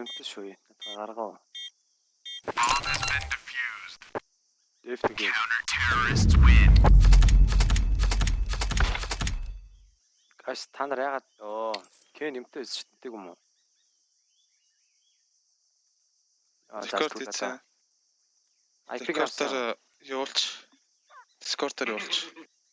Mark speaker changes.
Speaker 1: юмтай шүү. Гаргаа. Дэвтэг. Гаш та нар яагаад Кен юмтай өсчтэй юм уу?
Speaker 2: Discord хийсэн. IP-гээр явуулч. Discord-оор явуулч.